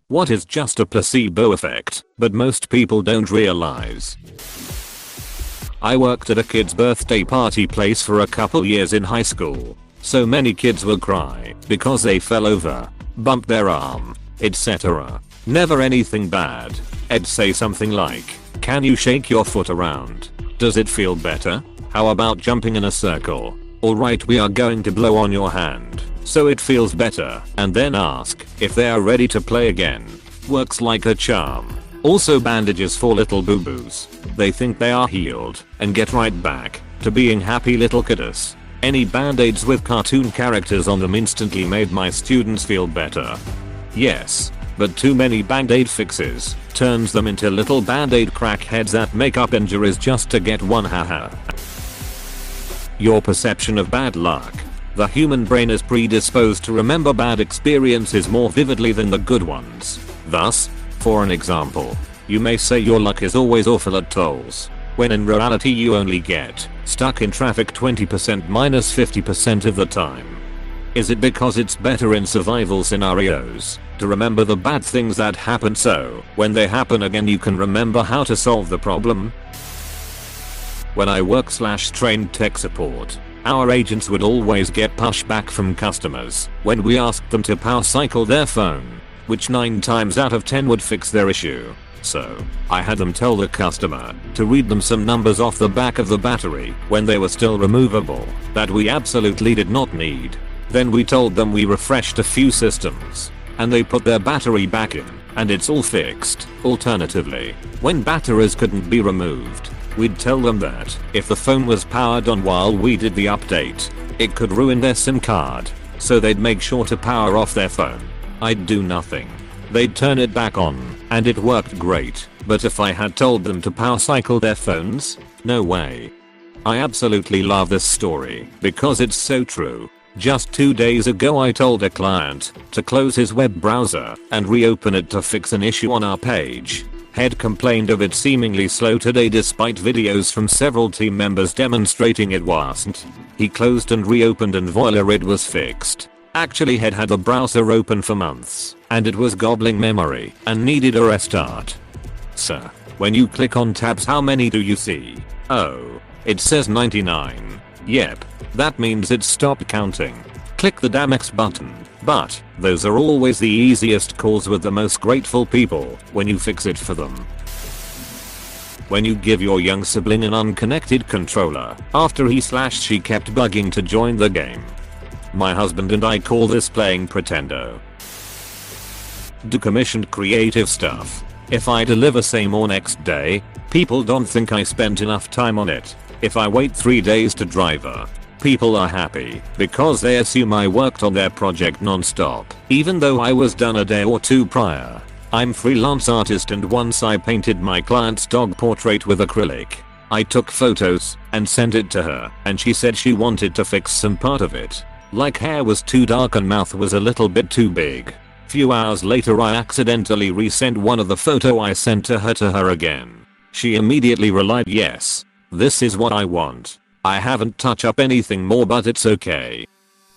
what is just a placebo effect, but most people don't realize. I worked at a kid's birthday party place for a couple years in high school. So many kids will cry because they fell over, bumped their arm, etc. Never anything bad. I'd say something like, "Can you shake your foot around? Does it feel better? How about jumping in a circle? Alright, we are going to blow on your hand so it feels better, and then ask if they are ready to play again." Works like a charm. Also bandages for little boo-boos. They think they are healed and get right back to being happy little kiddos. Any band-aids with cartoon characters on them instantly made my students feel better. Yes, but too many band-aid fixes turns them into little band-aid crackheads that make up injuries just to get one haha. Your perception of bad luck. The human brain is predisposed to remember bad experiences more vividly than the good ones. Thus, for an example, you may say your luck is always awful at tolls, when in reality you only get stuck in traffic 20% minus 50% of the time. Is it because it's better in survival scenarios to remember the bad things that happen so when they happen again you can remember how to solve the problem? When I work/trained tech support, our agents would always get pushback from customers when we asked them to power cycle their phone, which 9 times out of 10 would fix their issue. So, I had them tell the customer to read them some numbers off the back of the battery when they were still removable that we absolutely did not need. Then we told them we refreshed a few systems and they put their battery back in and it's all fixed. Alternatively, when batteries couldn't be removed, we'd tell them that if the phone was powered on while we did the update, it could ruin their SIM card, so they'd make sure to power off their phone. I'd do nothing. They'd turn it back on, and it worked great, but if I had told them to power cycle their phones, no way. I absolutely love this story because it's so true. Just 2 days ago I told a client to close his web browser and reopen it to fix an issue on our page. Head complained of it seemingly slow today despite videos from several team members demonstrating it wasn't. He closed and reopened and voila, it was fixed. Actually Head had the browser open for months and it was gobbling memory and needed a restart. Sir, when you click on tabs how many do you see? Oh, it says 99. Yep, that means it stopped counting. Click the damn X button. But those are always the easiest calls with the most grateful people when you fix it for them. When you give your young sibling an unconnected controller after he/she kept bugging to join the game. My husband and I call this playing pretendo. Do commissioned creative stuff. If I deliver same or next day, people don't think I spent enough time on it. If I wait 3 days to deliver, people are happy because they assume I worked on their project non-stop, even though I was done a day or 2 prior. I'm freelance artist and once I painted my client's dog portrait with acrylic. I took photos and sent it to her and she said she wanted to fix some part of it. Like hair was too dark and mouth was a little bit too big. Few hours later I accidentally resent one of the photo I sent to her again. She immediately replied, "Yes, this is what I want. I haven't touched up anything more but it's okay."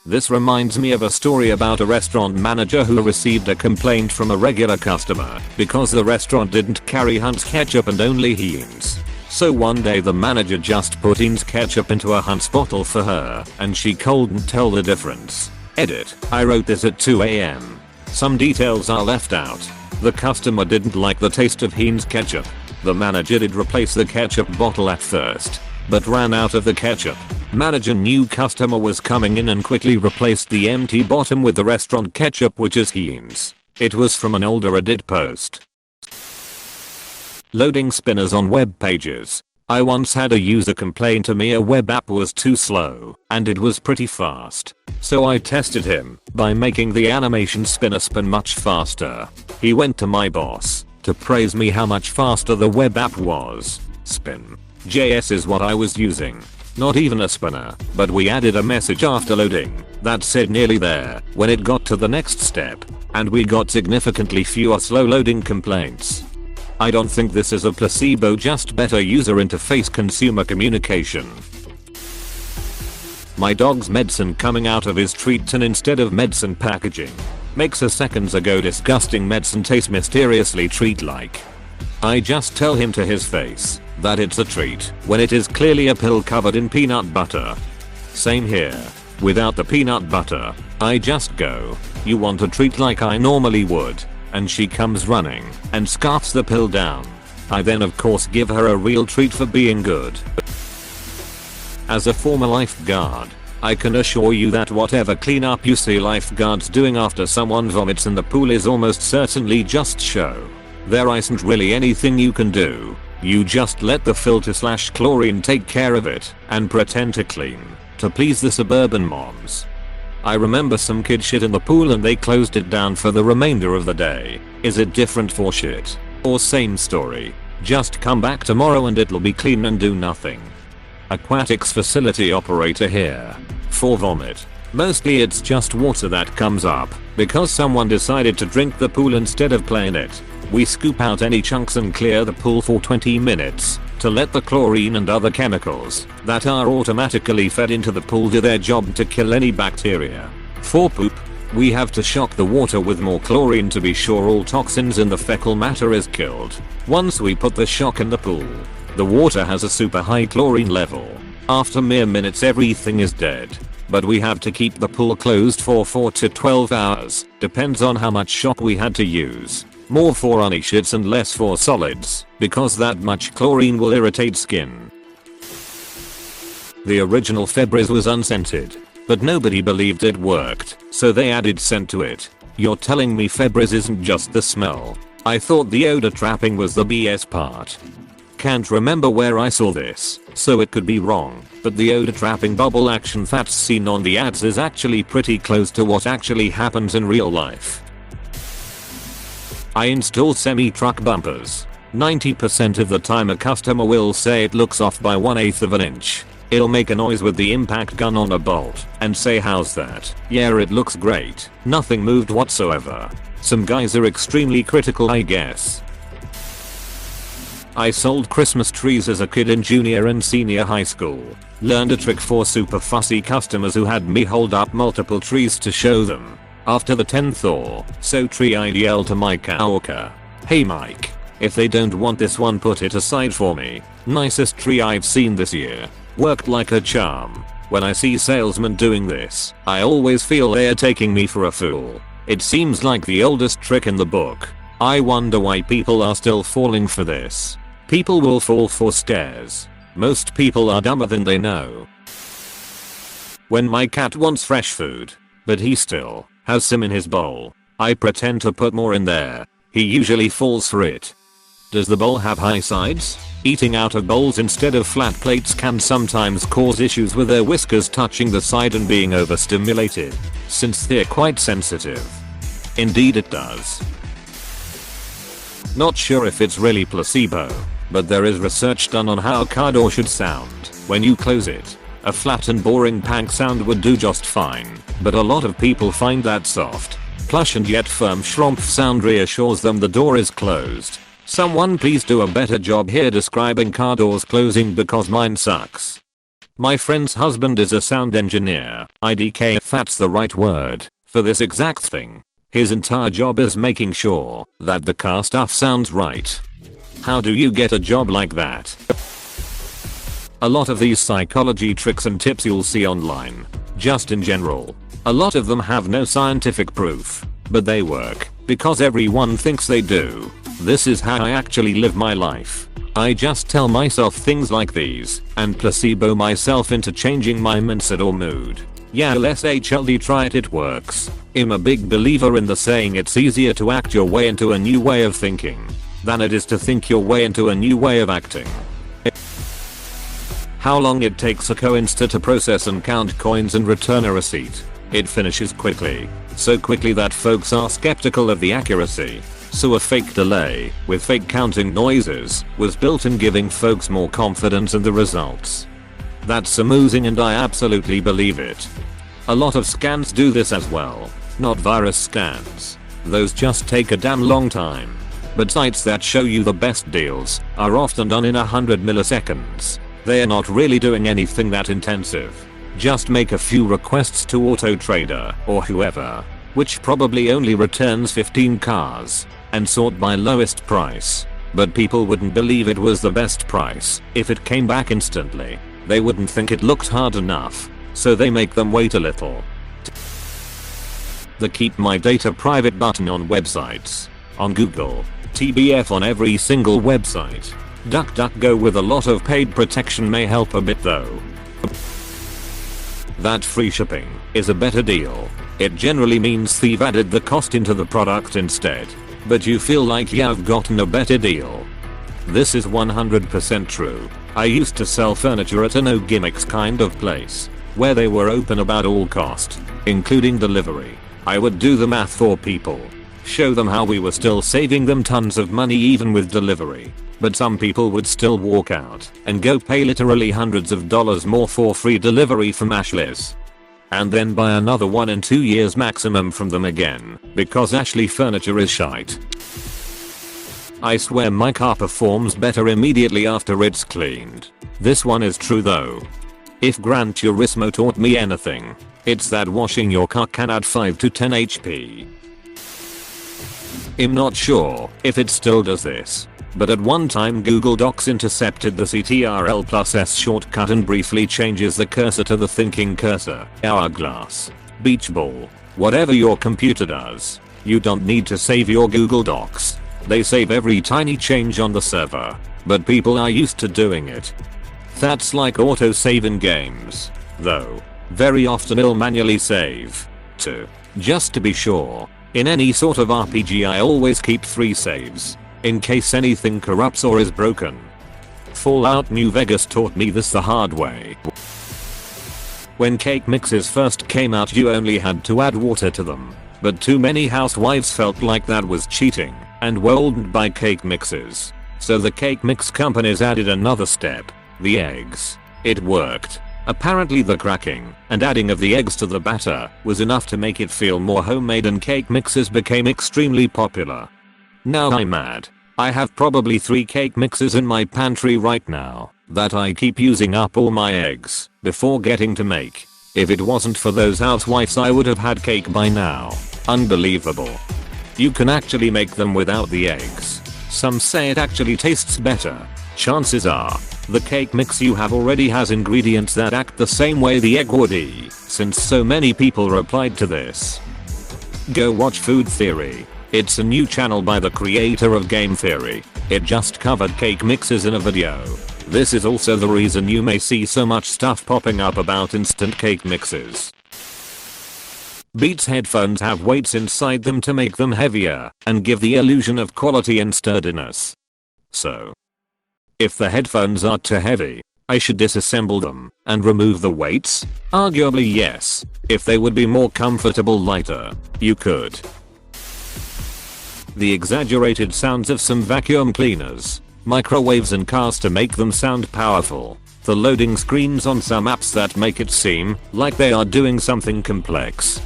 This reminds me of a story about a restaurant manager who received a complaint from a regular customer because the restaurant didn't carry Hunt's ketchup and only Heinz. So one day the manager just put Heinz ketchup into a Hunt's bottle for her and she couldn't tell the difference. Edit, I wrote this at 2 AM. Some details are left out. The customer didn't like the taste of Heinz ketchup. The manager did replace the ketchup bottle at first, but ran out of the ketchup. Manager knew customer was coming in and quickly replaced the empty bottom with the restaurant ketchup, which is Heinz. It was from an older Reddit post. Loading spinners on web pages. I once had a user complain to me a web app was too slow and it was pretty fast. So I tested him by making the animation spinner spin much faster. He went to my boss to praise me how much faster the web app was. Spin.js is what I was using. Not even a spinner, but we added a message after loading that said nearly there when it got to the next step, and we got significantly fewer slow loading complaints. I don't think this is a placebo, just better user interface consumer communication. My dog's medicine coming out of his treat tin instead of medicine packaging. Makes a seconds ago disgusting medicine taste mysteriously treat-like. I just tell him to his face that it's a treat when it is clearly a pill covered in peanut butter. Same here. Without the peanut butter, I just go, "You want a treat?" like I normally would, and she comes running and scarfs the pill down. I then of course give her a real treat for being good. As a former lifeguard, I can assure you that whatever cleanup you see lifeguards doing after someone vomits in the pool is almost certainly just show. There isn't really anything you can do. You just let the filter/chlorine take care of it and pretend to clean to please the suburban moms. I remember some kid shit in the pool and they closed it down for the remainder of the day. Is it different for shit? Or same story? Just come back tomorrow and it'll be clean and do nothing. Aquatics facility operator here. For vomit, mostly it's just water that comes up because someone decided to drink the pool instead of play in it. We scoop out any chunks and clear the pool for 20 minutes to let the chlorine and other chemicals that are automatically fed into the pool do their job to kill any bacteria. For poop, we have to shock the water with more chlorine to be sure all toxins in the fecal matter is killed. Once we put the shock in the pool, the water has a super high chlorine level. After mere minutes everything is dead. But we have to keep the pool closed for 4 to 12 hours, depends on how much shock we had to use. More for runny shits and less for solids, because that much chlorine will irritate skin. The original Febreze was unscented, but nobody believed it worked, so they added scent to it. You're telling me Febreze isn't just the smell? I thought the odor trapping was the BS part. Can't remember where I saw this, so it could be wrong, but the odor trapping bubble action that's seen on the ads is actually pretty close to what actually happens in real life. I install semi-truck bumpers. 90% of the time a customer will say it looks off by 1/8 of an inch. It'll make a noise with the impact gun on a bolt and say, "How's that?" "Yeah, it looks great. Nothing moved whatsoever." Some guys are extremely critical, I guess. I sold Christmas trees as a kid in junior and senior high school. Learned a trick for super fussy customers who had me hold up multiple trees to show them. After the 10th or so tree I'd yell to my coworker, "Hey Mike, if they don't want this one put it aside for me." Nicest tree I've seen this year. Worked like a charm. When I see salesmen doing this, I always feel they're taking me for a fool. It seems like the oldest trick in the book. I wonder why people are still falling for this. People will fall for scares. Most people are dumber than they know. When my cat wants fresh food, but he still has some in his bowl, I pretend to put more in there. He usually falls for it. Does the bowl have high sides? Eating out of bowls instead of flat plates can sometimes cause issues with their whiskers touching the side and being overstimulated, since they're quite sensitive. Indeed it does. Not sure if it's really placebo, but there is research done on how a car door should sound when you close it. A flat and boring pank sound would do just fine, but a lot of people find that soft, plush and yet firm schrumpf sound reassures them the door is closed. Someone please do a better job here describing car doors closing because mine sucks. My friend's husband is a sound engineer, IDK if that's the right word, for this exact thing. His entire job is making sure that the car stuff sounds right. How do you get a job like that? A lot of these psychology tricks and tips you'll see online, just in general, a lot of them have no scientific proof, but they work because everyone thinks they do. This is how I actually live my life. I just tell myself things like these and placebo myself into changing my mindset or mood. Yeah, let's HLD try it, it works. I'm a big believer in the saying it's easier to act your way into a new way of thinking than it is to think your way into a new way of acting. How long it takes a coinster to process and count coins and return a receipt. It finishes quickly. So quickly that folks are skeptical of the accuracy. So a fake delay, with fake counting noises, was built in giving folks more confidence in the results. That's amusing and I absolutely believe it. A lot of scans do this as well. Not virus scans. Those just take a damn long time. But sites that show you the best deals are often done in 100 milliseconds. They are not really doing anything that intensive. Just make a few requests to AutoTrader or whoever. which probably only returns 15 cars, and sort by lowest price. But people wouldn't believe it was the best price if it came back instantly. They wouldn't think it looked hard enough, so they make them wait a little. The keep my data private button on websites. On Google, TBF on every single website. DuckDuckGo with a lot of paid protection may help a bit though. That free shipping is a better deal. It generally means they've added the cost into the product instead, but you feel like you've gotten a better deal. This is 100% true. I used to sell furniture at a no gimmicks kind of place, where they were open about all cost, including delivery. I would do the math for people, show them how we were still saving them tons of money even with delivery, but some people would still walk out and go pay literally hundreds of dollars more for free delivery from Ashley's. And then buy another 1 and 2 years maximum from them again, because Ashley furniture is shite. I swear my car performs better immediately after it's cleaned. This one is true though. If Gran Turismo taught me anything, it's that washing your car can add 5 to 10 HP. I'm not sure if it still does this, but at one time Google Docs intercepted the Ctrl+S shortcut and briefly changes the cursor to the thinking cursor, hourglass, beach ball, whatever your computer does. You don't need to save your Google Docs. They save every tiny change on the server, but people are used to doing it. That's like autosave in games, though. Very often I'll manually save, too, just to be sure. In any sort of RPG I always keep 3 saves, in case anything corrupts or is broken. Fallout New Vegas taught me this the hard way. When cake mixes first came out you only had to add water to them, but too many housewives felt like that was cheating and were oldened by cake mixes. So the cake mix companies added another step, the eggs. It worked. Apparently the cracking and adding of the eggs to the batter was enough to make it feel more homemade and cake mixes became extremely popular. Now I'm mad. I have probably 3 cake mixes in my pantry right now that I keep using up all my eggs before getting to make. If it wasn't for those housewives I would have had cake by now. Unbelievable. You can actually make them without the eggs. Some say it actually tastes better. Chances are, the cake mix you have already has ingredients that act the same way the egg would, since so many people replied to this. Go watch Food Theory. It's a new channel by the creator of Game Theory. It just covered cake mixes in a video. This is also the reason you may see so much stuff popping up about instant cake mixes. Beats headphones have weights inside them to make them heavier and give the illusion of quality and sturdiness. So, if the headphones are too heavy, I should disassemble them and remove the weights? Arguably yes. If they would be more comfortable lighter, you could. The exaggerated sounds of some vacuum cleaners, microwaves and cars to make them sound powerful. The loading screens on some apps that make it seem like they are doing something complex.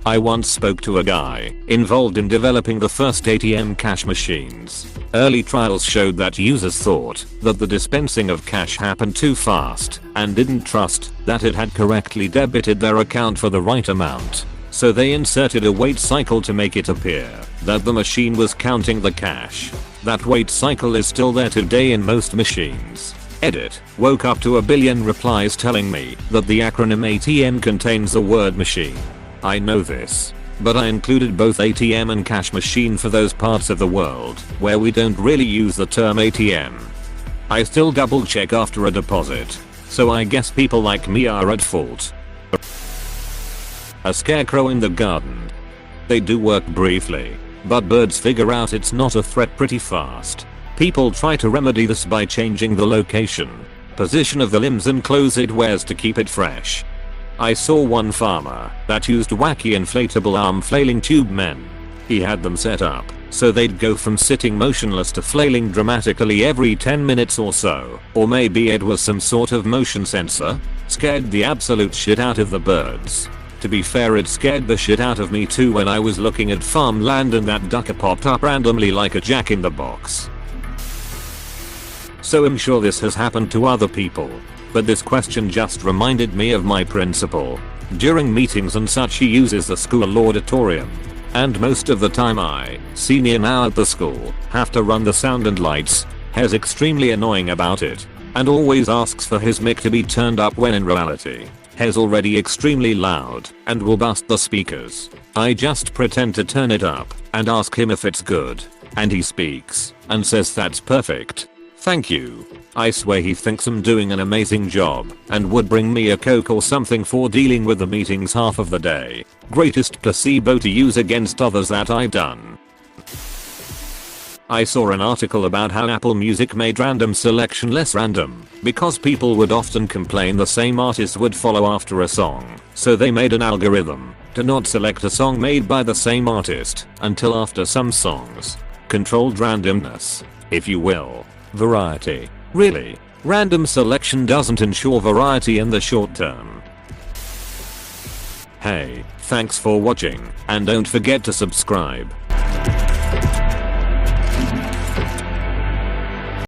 I once spoke to a guy involved in developing the first ATM cash machines. Early trials showed that users thought that the dispensing of cash happened too fast and didn't trust that it had correctly debited their account for the right amount. So they inserted a wait cycle to make it appear that the machine was counting the cash. That wait cycle is still there today in most machines. Edit. Woke up to a billion replies telling me that the acronym ATM contains the word machine. I know this, but I included both ATM and cash machine for those parts of the world where we don't really use the term ATM. I still double check after a deposit, so I guess people like me are at fault. A scarecrow in the garden. They do work briefly, but birds figure out it's not a threat pretty fast. People try to remedy this by changing the location, position of the limbs and clothes it wears to keep it fresh. I saw one farmer that used wacky inflatable arm flailing tube men. He had them set up so they'd go from sitting motionless to flailing dramatically every 10 minutes or so, or maybe it was some sort of motion sensor. Scared the absolute shit out of the birds. To be fair, it scared the shit out of me too when I was looking at farmland and that ducker popped up randomly like a jack in the box. So I'm sure this has happened to other people, but this question just reminded me of my principle. During meetings and such he uses the school auditorium. And most of the time I, senior now at the school, have to run the sound and lights. He's extremely annoying about it. And always asks for his mic to be turned up when in reality, he's already extremely loud and will bust the speakers. I just pretend to turn it up and ask him if it's good. And he speaks and says that's perfect. Thank you. I swear he thinks I'm doing an amazing job and would bring me a Coke or something for dealing with the meetings half of the day. Greatest placebo to use against others that I've done. I saw an article about how Apple Music made random selection less random because people would often complain the same artist would follow after a song, so they made an algorithm to not select a song made by the same artist until after some songs. Controlled randomness, if you will. Variety. Really, random selection doesn't ensure variety in the short term. Hey, thanks for watching, and don't forget to subscribe.